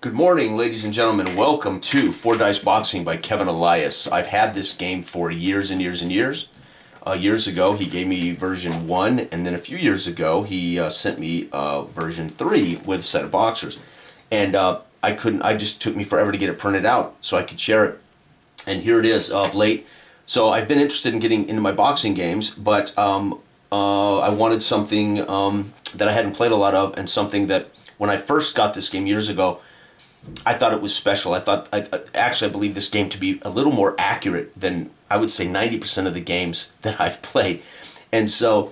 Good morning, ladies and gentlemen. Welcome to 4 Dice Boxing by Kevin Elias. I've had this game for years and years and years. Years ago, he gave me version 1, and then a few years ago, he sent me version 3 with a set of boxers. And it just took me forever to get it printed out so I could share it. And here it is of late. So I've been interested in getting into my boxing games, but I wanted something that I hadn't played a lot of, and something that when I first got this game years ago, I thought it was special. I believe this game to be a little more accurate than, I would say, 90% of the games that I've played. And so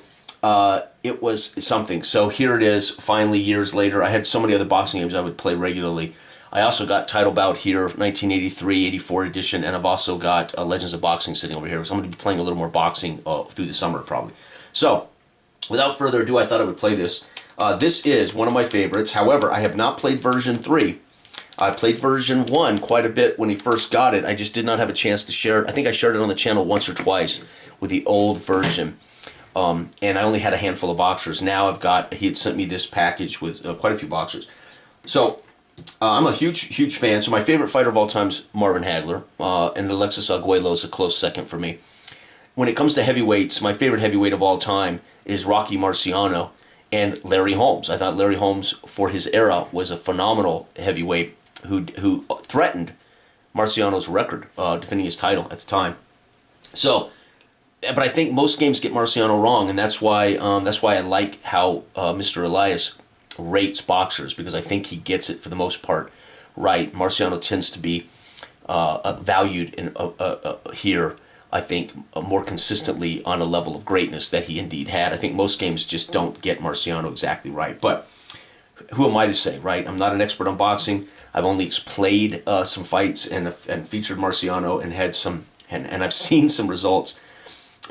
it was something. So here it is, finally, years later. I had so many other boxing games I would play regularly. I also got Title Bout here, 1983, 84 edition, and I've also got Legends of Boxing sitting over here. So I'm going to be playing a little more boxing through the summer, probably. So, without further ado, I thought I would play this. This is one of my favorites. However, I have not played version 3. I played version 1 quite a bit when he first got it. I just did not have a chance to share it. I think I shared it on the channel once or twice with the old version. And I only had a handful of boxers. Now he had sent me this package with quite a few boxers. So, I'm a huge fan. So my favorite fighter of all time is Marvin Hagler. And Alexis Arguello is a close second for me. When it comes to heavyweights, my favorite heavyweight of all time is Rocky Marciano and Larry Holmes. I thought Larry Holmes, for his era, was a phenomenal heavyweight who threatened Marciano's record, defending his title at the time. So, but I think most games get Marciano wrong, and that's why I like how Mr. Elias rates boxers, because I think he gets it for the most part right. Marciano tends to be valued here, I think, more consistently on a level of greatness that he indeed had. I think most games just don't get Marciano exactly right, but who am I to say, right? I'm not an expert on boxing. I've only played some fights and featured Marciano and had some, and I've seen some results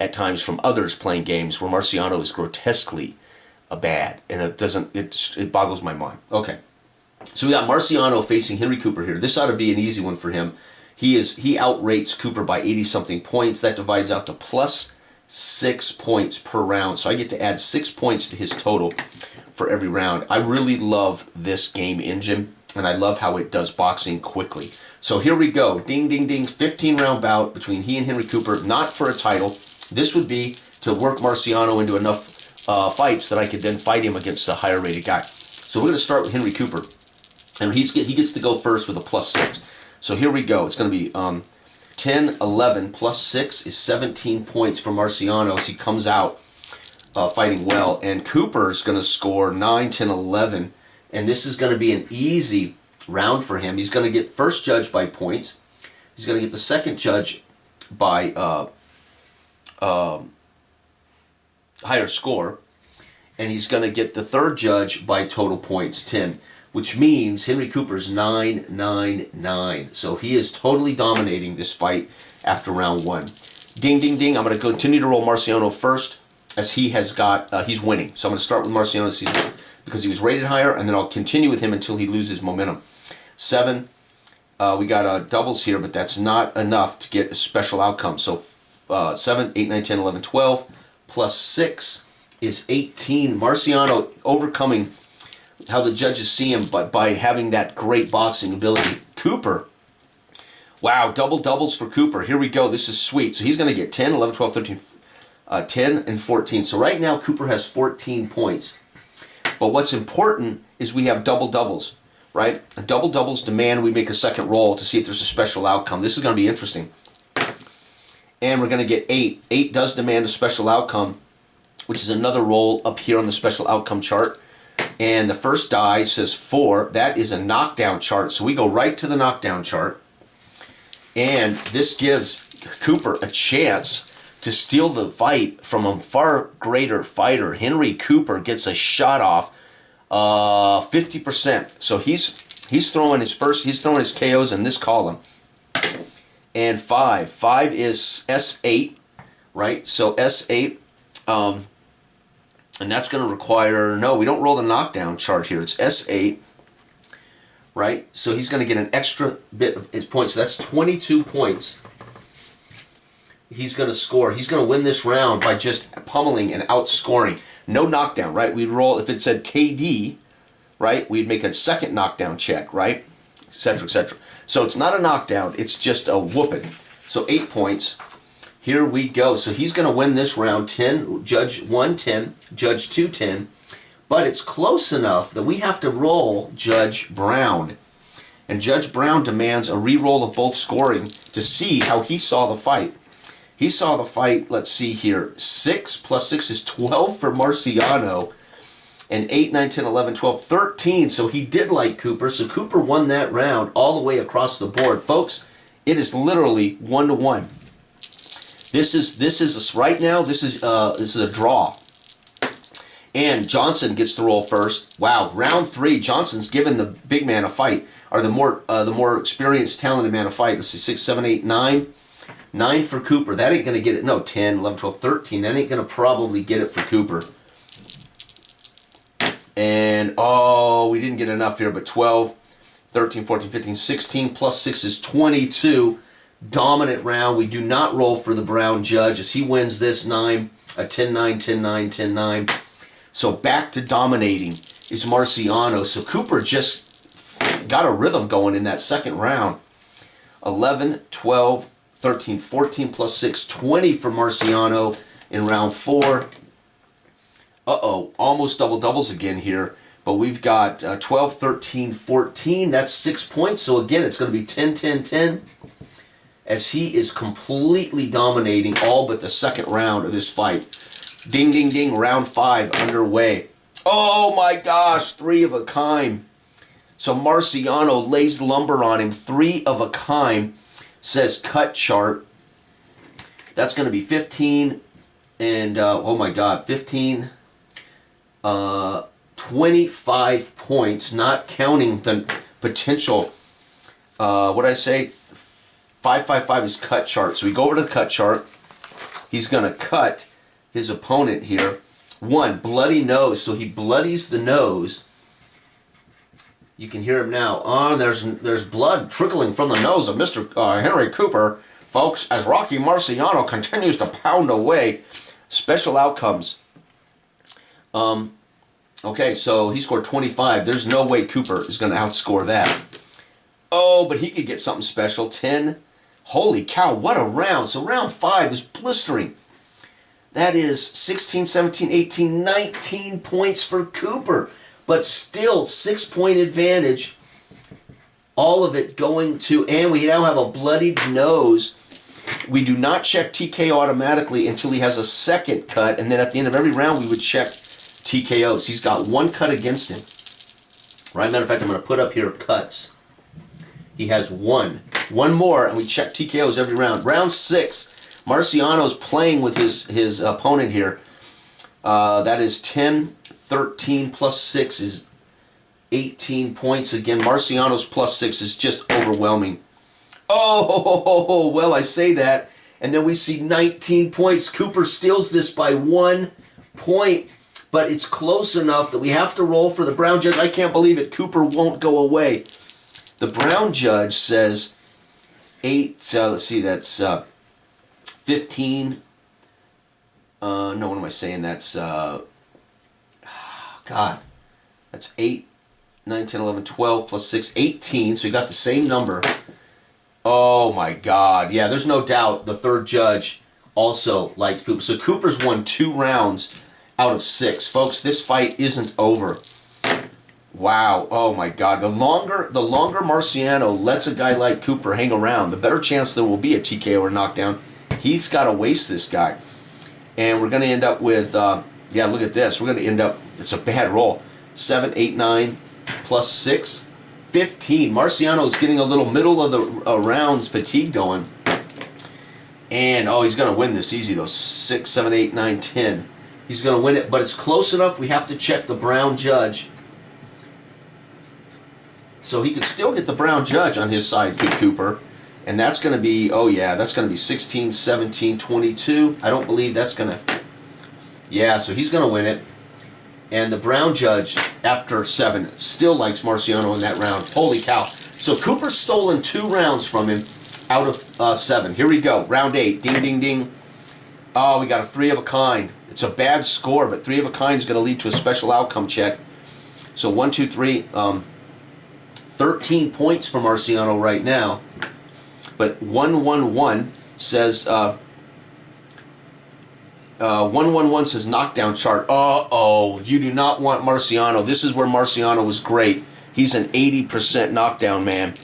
at times from others playing games where Marciano is grotesquely bad, and it boggles my mind. Okay, so we got Marciano facing Henry Cooper here. This ought to be an easy one for him. He outrates Cooper by 80-something points. That divides out to plus 6 points per round. So I get to add 6 points to his total for every round. I really love this game engine, and I love how it does boxing quickly. So here we go. Ding, ding, ding. 15-round bout between he and Henry Cooper. Not for a title. This would be to work Marciano into enough fights that I could then fight him against a higher rated guy. So we're going to start with Henry Cooper. And he gets to go first with a plus 6. So here we go. It's going to be 10, 11, plus 6 is 17 points for Marciano as he comes out fighting well. And Cooper's going to score 9, 10, 11. And this is going to be an easy round for him. He's going to get first judge by points. He's going to get the second judge by higher score. And he's going to get the third judge by total points, 10. Which means Henry Cooper's 9-9-9. So he is totally dominating this fight after round 1. Ding, ding, ding. I'm going to continue to roll Marciano first, as he's winning. So I'm going to start with Marciano because he was rated higher, and then I'll continue with him until he loses momentum. 7. We got doubles here, but that's not enough to get a special outcome. So 7, 8, 9, 10, 11, 12, plus 6 is 18. Marciano overcoming how the judges see him, but by having that great boxing ability. Cooper, wow, double doubles for Cooper. Here we go. This is sweet. So he's going to get 10, 11, 12, 13, 10, and 14. So right now, Cooper has 14 points. But what's important is we have double doubles, right? Double doubles demand we make a second roll to see if there's a special outcome. This is going to be interesting. And we're going to get 8. 8 does demand a special outcome, which is another roll up here on the special outcome chart. And the first die says 4. That is a knockdown chart. So we go right to the knockdown chart. And this gives Cooper a chance to steal the fight from a far greater fighter. Henry Cooper gets a shot off 50%. So he's throwing his KOs in this column. And 5. 5 is S8, right? So S8, and that's going to require, no, we don't roll the knockdown chart here. It's S8, right? So he's going to get an extra bit of his points. So that's 22 points he's going to score. He's going to win this round by just pummeling and outscoring. No knockdown, right? We'd roll, if it said KD, right, we'd make a second knockdown check, right? etc., etc. So it's not a knockdown. It's just a whooping. So 8 points. Here we go. So he's going to win this round 10. Judge 1, 10. Judge 2, 10. But it's close enough that we have to roll Judge Brown. And Judge Brown demands a re-roll of both scoring to see how he saw the fight. He saw the fight, let's see here, 6 plus 6 is 12 for Marciano, and 8, 9, 10, 11, 12, 13. So he did like Cooper, so Cooper won that round all the way across the board. Folks, it is literally 1-1. This is right now, this is a draw. And Johnson gets to roll first. Wow, round 3, Johnson's given the big man a fight, or the more experienced, talented man a fight. Let's see, 6, 7, 8, 9. 9 for Cooper. That ain't going to get it. No, 10, 11, 12, 13. That ain't going to probably get it for Cooper. And, oh, we didn't get enough here, but 12, 13, 14, 15, 16 plus 6 is 22. Dominant round. We do not roll for the Brown judge as he wins this 9, a 10-9, 10-9, 10-9. So back to dominating is Marciano. So Cooper just got a rhythm going in that second round. 11, 12, 13, 14 plus 6, 20 for Marciano in round 4. Uh-oh, almost double-doubles again here. But we've got 12, 13, 14. That's 6 points. So again, it's going to be 10, 10, 10. As he is completely dominating all but the second round of this fight. Ding, ding, ding, round 5 underway. Oh my gosh, 3 of a kind. So Marciano lays lumber on him, 3 of a kind. Says cut chart. That's going to be 15 and, oh my God, 15, 25 points, not counting the potential, what did I say? 555 is cut chart. So we go over to the cut chart. He's going to cut his opponent here. 1, bloody nose. So he bloodies the nose. You can hear him now. Oh, there's blood trickling from the nose of Mr. Henry Cooper, folks, as Rocky Marciano continues to pound away. Special outcomes. Okay, so he scored 25. There's no way Cooper is going to outscore that. Oh, but he could get something special. 10. Holy cow, what a round. So round 5 is blistering. That is 16, 17, 18, 19 points for Cooper. But still, 6-point advantage. All of it going to, and we now have a bloodied nose. We do not check TKO automatically until he has a second cut. And then at the end of every round, we would check TKOs. He's got 1 cut against him. Right, matter of fact, I'm going to put up here cuts. He has 1. 1 more, and we check TKOs every round. Round 6, Marciano's playing with his opponent here. That is 10, 13 plus 6 is 18 points. Again, Marciano's plus 6 is just overwhelming. Oh, well, I say that. And then we see 19 points. Cooper steals this by 1 point. But it's close enough that we have to roll for the Brown judge. I can't believe it. Cooper won't go away. The Brown judge says 8, let's see, that's 15. No, what am I saying? That's, God, that's 8, 9, 10, 11, 12 plus 6, 18. So you got the same number. Oh, my God. Yeah, there's no doubt the third judge also liked Cooper. So Cooper's won 2 rounds out of 6. Folks, this fight isn't over. Wow. Oh, my God. The longer Marciano lets a guy like Cooper hang around, the better chance there will be a TKO or knockdown. He's got to waste this guy. And we're going to end up with, yeah, look at this. We're going to end up, it's a bad roll. 7, 8, 9 plus 6, 15. Marciano's getting a little middle of the rounds fatigue going. And, oh, he's going to win this easy, though. 6, 7, 8, 9, 10. He's going to win it, but it's close enough. We have to check the Brown judge. So he could still get the Brown judge on his side, Big Cooper. And that's going to be, oh yeah, that's going to be 16, 17, 22. I don't believe that's going to, yeah, so he's going to win it. And the Brown judge, after 7, still likes Marciano in that round. Holy cow. So Cooper's stolen 2 rounds from him out of 7. Here we go, round 8. Ding, ding, ding. Oh, we got a 3 of a kind. It's a bad score, but 3 of a kind is going to lead to a special outcome check. So 1, 2, 3, 13 points for Marciano right now. But 111 says 111 says knockdown chart. Uh-oh, you do not want Marciano. This is where Marciano was great. He's an 80% knockdown man.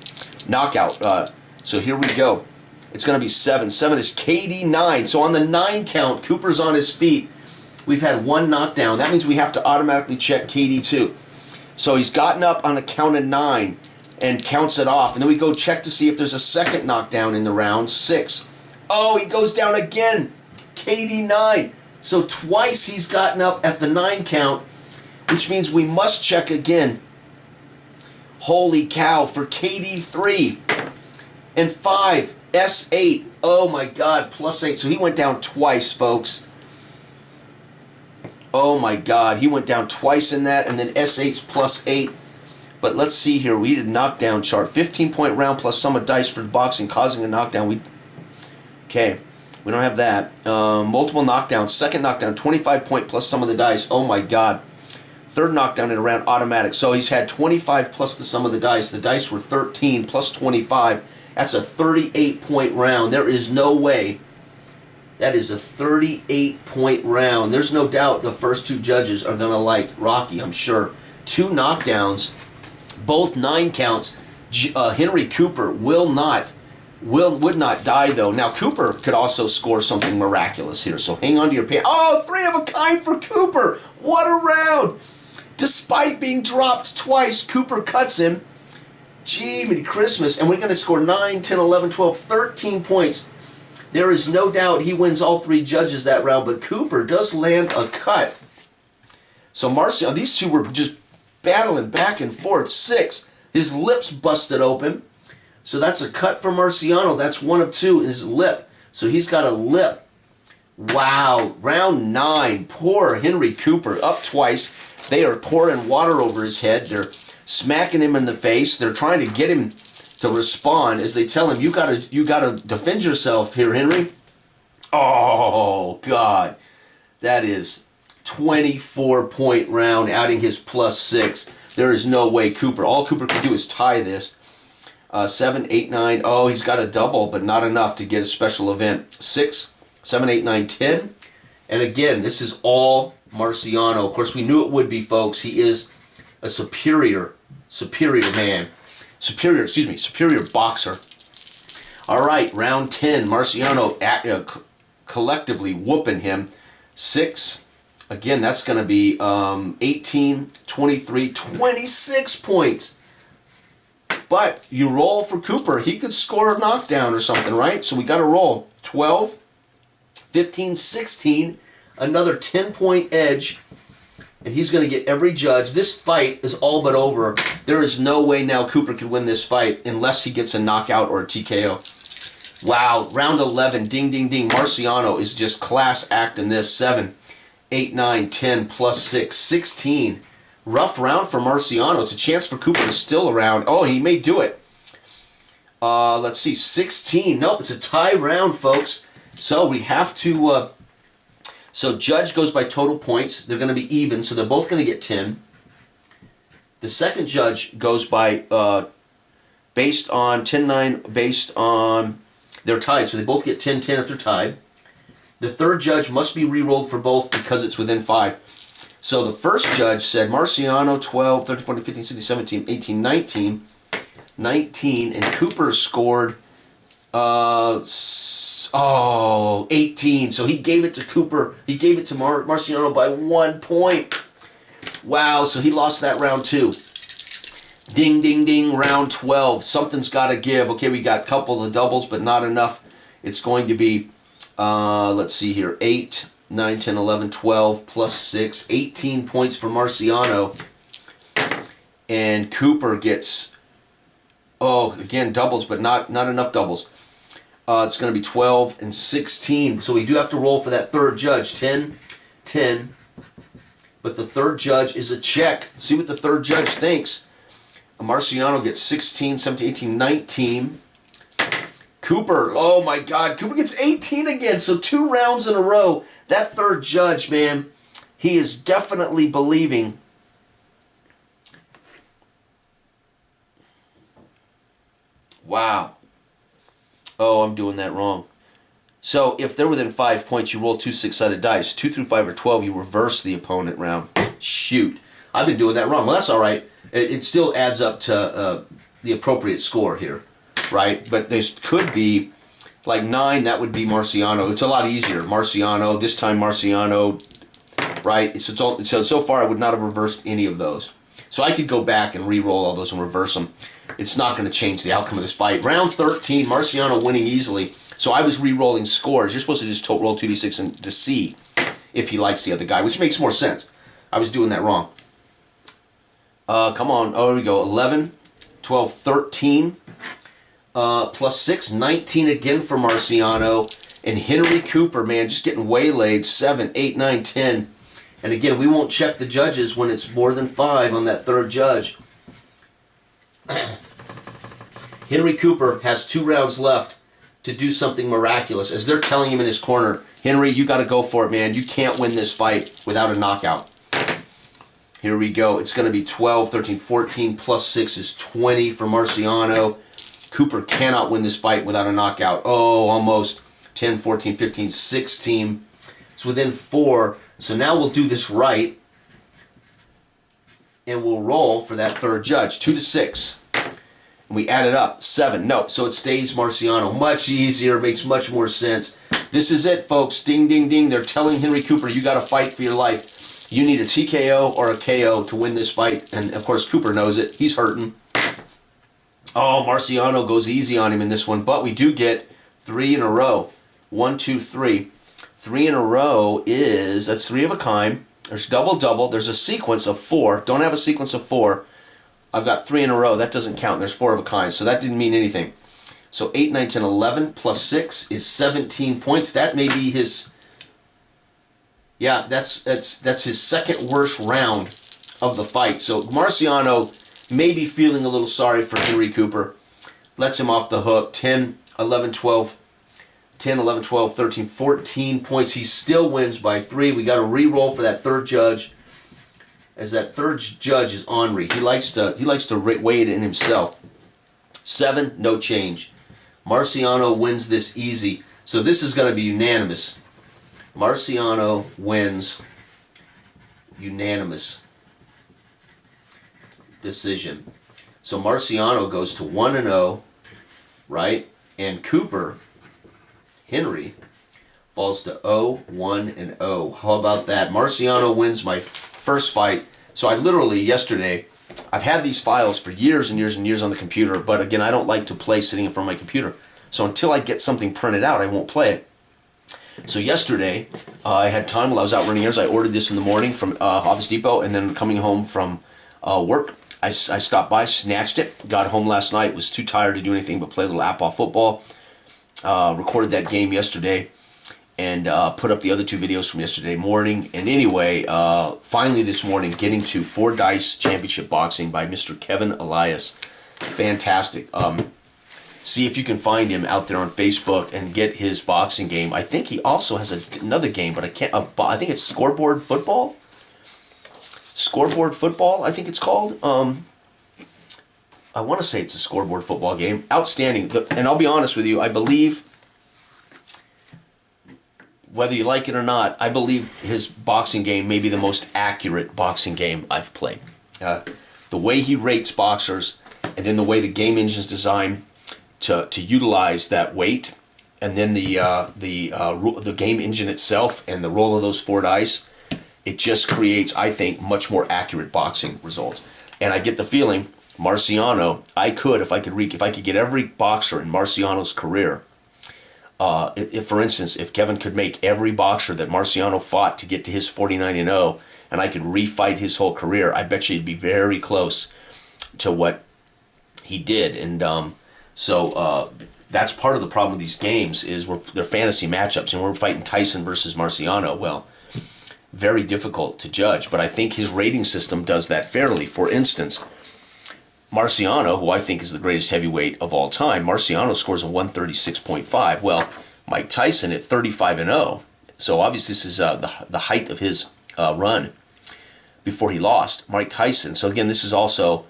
Knockout. So here we go. It's going to be 7. 7 is KD9. So on the 9 count, Cooper's on his feet. We've had 1 knockdown. That means we have to automatically check KD2. So he's gotten up on the count of 9 and counts it off. And then we go check to see if there's a second knockdown in the round. 6. Oh, he goes down again. KD9. So twice he's gotten up at the 9 count, which means we must check again. Holy cow, for KD3. And 5, S8. Oh my God, +8. So he went down twice, folks. Oh my God, he went down twice in that, and then S8's +8. But let's see here. We did knockdown chart. 15-point round plus sum of dice for boxing, causing a knockdown. Okay, we don't have that. Multiple knockdowns. Second knockdown, 25-point plus sum of the dice. Oh my God. Third knockdown in a round, automatic. So he's had 25 plus the sum of the dice. The dice were 13 plus 25. That's a 38-point round. There is no way. That is a 38-point round. There's no doubt the first 2 judges are going to like Rocky, I'm sure. 2 knockdowns, both 9 counts. Henry Cooper would not die, though. Now, Cooper could also score something miraculous here, so hang on to your pants. Oh, 3 of a kind for Cooper. What a round. Despite being dropped twice, Cooper cuts him. Gee, Merry Christmas. And we're going to score 9, 10, 11, 12, 13 points. There is no doubt he wins all 3 judges that round, but Cooper does land a cut. So Marciano, these two were just battling back and forth. 6. His lips busted open. So that's a cut for Marciano. That's 1 of 2 in his lip. So he's got a lip. Wow. Round 9. Poor Henry Cooper. Up twice. They are pouring water over his head. They're smacking him in the face. They're trying to get him to respond as they tell him, you gotta defend yourself here, Henry. Oh, God. That is 24-point round, adding his +6. There is no way Cooper. All Cooper can do is tie this. 7, 8, 9. Oh, he's got a double, but not enough to get a special event. 6, 7, 8, 9, 10. And again, this is all Marciano. Of course, we knew it would be, folks. He is a superior man. Superior boxer. All right, round 10. Marciano collectively whooping him. 6. Again, that's going to be 18, 23, 26 points. But you roll for Cooper. He could score a knockdown or something, right? So we got to roll. 12, 15, 16. Another 10-point edge. And he's going to get every judge. This fight is all but over. There is no way now Cooper could win this fight unless he gets a knockout or a TKO. Wow, round 11, ding, ding, ding. Marciano is just class act in this. 7, 8, 9, 10, +6, 16. Rough round for Marciano. It's a chance for Cooper to still around. Oh, he may do it. Let's see, 16. Nope, it's a tie round, folks. So we have to... So judge goes by total points. They're going to be even, so they're both going to get 10. The second judge goes by based on 10-9, based on... They're tied, so they both get 10-10 if they're tied. The third judge must be re-rolled for both because it's within 5. So the first judge said Marciano 12, 13, 14, 15, 16, 17, 18, 19. 19, and Cooper scored... 18. So he gave it to Cooper. He gave it to Marciano by 1 point. Wow, so he lost that round too. Ding, ding, ding, round 12. Something's got to give. Okay, we got a couple of doubles, but not enough. It's going to be, let's see here, 8, 9, 10, 11, 12, +6. 18 points for Marciano. And Cooper gets, again, doubles, but not enough doubles. It's going to be 12 and 16. So we do have to roll for that third judge. 10, 10. But the third judge is a check. See what the third judge thinks. Marciano gets 16, 17, 18, 19. Cooper, oh my God. Cooper gets 18 again. So 2 rounds in a row. That third judge, man, he is definitely believing. Wow. Oh, I'm doing that wrong. So if they're within 5 points, you roll two six-sided dice. 2 through 5 or 12, you reverse the opponent round. Shoot. I've been doing that wrong. Well, that's all right. It still adds up to the appropriate score here, right? But there could be, like 9, that would be Marciano. It's a lot easier. Marciano, this time Marciano, right? So far, I would not have reversed any of those. So I could go back and re-roll all those and reverse them. It's not going to change the outcome of this fight. Round 13, Marciano winning easily. So I was re-rolling scores. You're supposed to just roll 2d6 and to see if he likes the other guy, which makes more sense. I was doing that wrong. Come on. Oh, here we go. 11, 12, 13, plus 6, 19 again for Marciano. And Henry Cooper, man, just getting waylaid. 7, 8, 9, 10. And again, we won't check the judges when it's more than 5 on that third judge. Henry Cooper has 2 rounds left to do something miraculous. As they're telling him in his corner, Henry, you got to go for it, man. You can't win this fight without a knockout. Here we go. It's going to be 12, 13, 14, plus 6 is 20 for Marciano. Cooper cannot win this fight without a knockout. Oh, almost. 10, 14, 15, 16. It's within 4. So now we'll do this right. And we'll roll for that third judge. 2 to 6. And we add it up. 7. No. So it stays Marciano. Much easier. Makes much more sense. This is it, folks. Ding, ding, ding. They're telling Henry Cooper, you got to fight for your life. You need a TKO or a KO to win this fight. And, of course, Cooper knows it. He's hurting. Oh, Marciano goes easy on him in this one. But we do get 3 in a row. 1, 2, 3. 3 in a row that's 3 of a kind. There's double. There's a sequence of 4. Don't have a sequence of 4. I've got 3 in a row. That doesn't count. There's 4 of a kind. So that didn't mean anything. So 8, 9, 10, 11 plus 6 is 17 points. That may be his... Yeah, that's his second worst round of the fight. So Marciano may be feeling a little sorry for Henry Cooper. Lets him off the hook. 10, 11, 12... 10, 11, 12, 13, 14 points. He still wins by 3. We got to re-roll for that third judge. As that third judge is Henry. He likes to weigh it in himself. 7, no change. Marciano wins this easy. So this is going to be unanimous. Marciano wins unanimous decision. So Marciano goes to 1-0, right? And Cooper, Henry, falls to 0-1-0. How about that? Marciano wins my first fight. So I literally, yesterday, I've had these files for years and years and years on the computer, but again, I don't like to play sitting in front of my computer. So until I get something printed out, I won't play it. So yesterday, I had time while I was out running errands. I ordered this in the morning from Office Depot, and then coming home from work, I stopped by, snatched it, got home last night, was too tired to do anything but play a little app off football. Recorded that game yesterday, and put up the other 2 videos from yesterday morning. And anyway, finally this morning, getting to 4 Dice Championship Boxing by Mr. Kevin Elias. Fantastic. See if you can find him out there on Facebook and get his boxing game. I think he also has another game, but I can't. I think it's Scoreboard Football. Scoreboard Football, I think it's called. I want to say it's a scoreboard football game. Outstanding. And I'll be honest with you, I believe, whether you like it or not, I believe his boxing game may be the most accurate boxing game I've played. The way he rates boxers, and then the way the game engine is designed to utilize that weight, and then the game engine itself and the roll of those 4 dice, it just creates, I think, much more accurate boxing results. And I get the feeling Marciano, if I could get every boxer in Marciano's career, if for instance, if Kevin could make every boxer that Marciano fought to get to his 49-0, and I could refight his whole career, I bet you he'd be very close to what he did. And so that's part of the problem with these games is they're fantasy matchups, and we're fighting Tyson versus Marciano. Well, very difficult to judge, but I think his rating system does that fairly. For instance, Marciano, who I think is the greatest heavyweight of all time, Marciano scores a 136.5. Well, Mike Tyson at 35-0. So obviously this is the height of his run before he lost. Mike Tyson. So again, this is also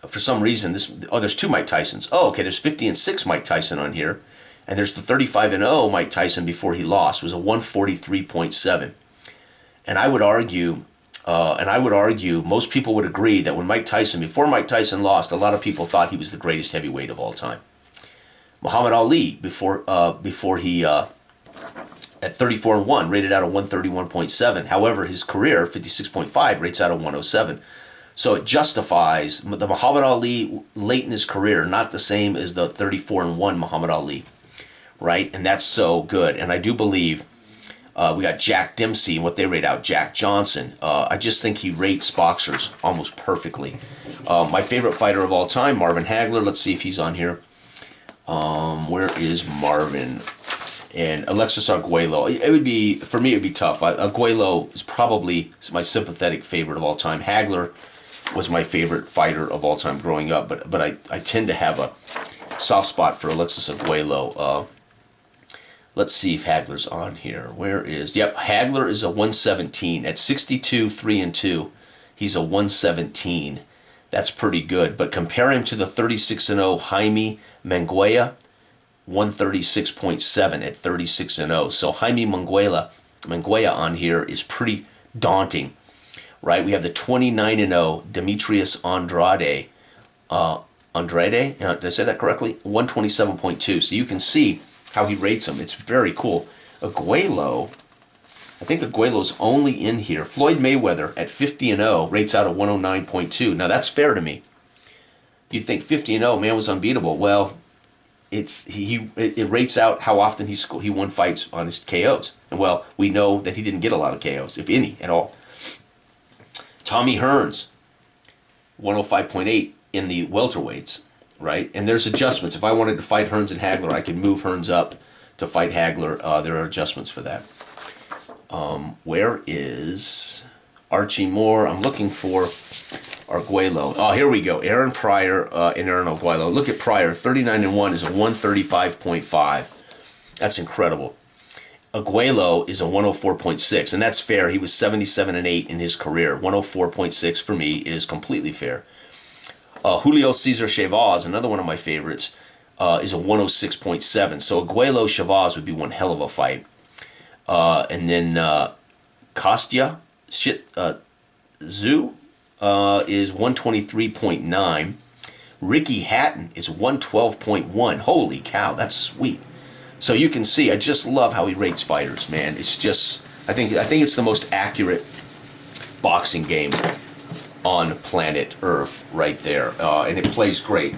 for some reason, there's two Mike Tysons. Oh, okay, there's 50-6 Mike Tyson on here. And there's the 35-0 Mike Tyson before he lost. It was a 143.7. And I would argue, most people would agree that when before Mike Tyson lost, a lot of people thought he was the greatest heavyweight of all time. Muhammad Ali, before he, at 34-1, rated out of 131.7. However, his career, 56.5, rates out of 107. So it justifies the Muhammad Ali late in his career, not the same as the 34-1 Muhammad Ali, right? And that's so good. And I do believe we got Jack Dempsey and what they rate out, Jack Johnson. I just think he rates boxers almost perfectly. My favorite fighter of all time, Marvin Hagler. Let's see if he's on here. Where is Marvin? And Alexis Arguello. For me, it would be tough. Arguello is probably my sympathetic favorite of all time. Hagler was my favorite fighter of all time growing up, but I tend to have a soft spot for Alexis Arguello. Let's see if Hagler's on here. Where is... Yep, Hagler is a 117. At 62, 3-2, he's a 117. That's pretty good. But compare him to the 36-0 Jaime Mangueira, 136.7 at 36-0. So Jaime Mangueira on here is pretty daunting, right? We have the 29-0 Demetrius Andrade. Andrade, did I say that correctly? 127.2. So you can see how he rates them. It's very cool. Arguello, I think Arguello's only in here. Floyd Mayweather at 50-0 rates out of 109.2. Now that's fair to me. You'd think 50-0, man was unbeatable. Well, it rates out how often he won fights on his KOs. And well, we know that he didn't get a lot of KOs, if any at all. Tommy Hearns, 105.8 in the welterweights, right? And there's adjustments. If I wanted to fight Hearns and Hagler, I could move Hearns up to fight Hagler. There are adjustments for that. Where is Archie Moore? I'm looking for Arguello. Oh, here we go. Aaron Pryor and Aaron Arguello. Look at Pryor. 39-1 is a 135.5. That's incredible. Arguello is a 104.6, and that's fair. He was 77-8 in his career. 104.6 for me is completely fair. Julio Cesar Chavez, another one of my favorites, is a 106.7. So Arguello Chavez would be one hell of a fight. And then Kostya Zhu is 123.9. Ricky Hatton is 112.1. Holy cow, that's sweet. So you can see, I just love how he rates fighters, man. It's just, I think it's the most accurate boxing game on planet Earth right there, and it plays great.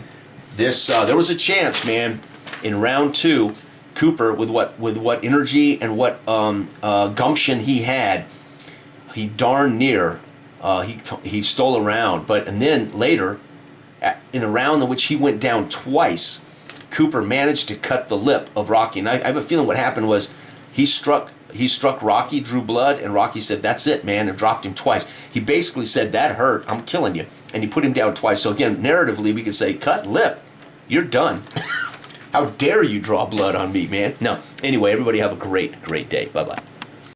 There was a chance, man, in round 2. Cooper, with what energy and what gumption he had, he darn near he stole a round. And then later, in a round in which he went down twice, Cooper managed to cut the lip of Rocky. And I have a feeling what happened was he struck Rocky, drew blood, and Rocky said, "That's it, man," and dropped him twice. He basically said, "That hurt, I'm killing you," and he put him down twice. So again, narratively, we could say, cut lip, you're done. How dare you draw blood on me, man? No. Anyway, everybody have a great, great day. Bye-bye.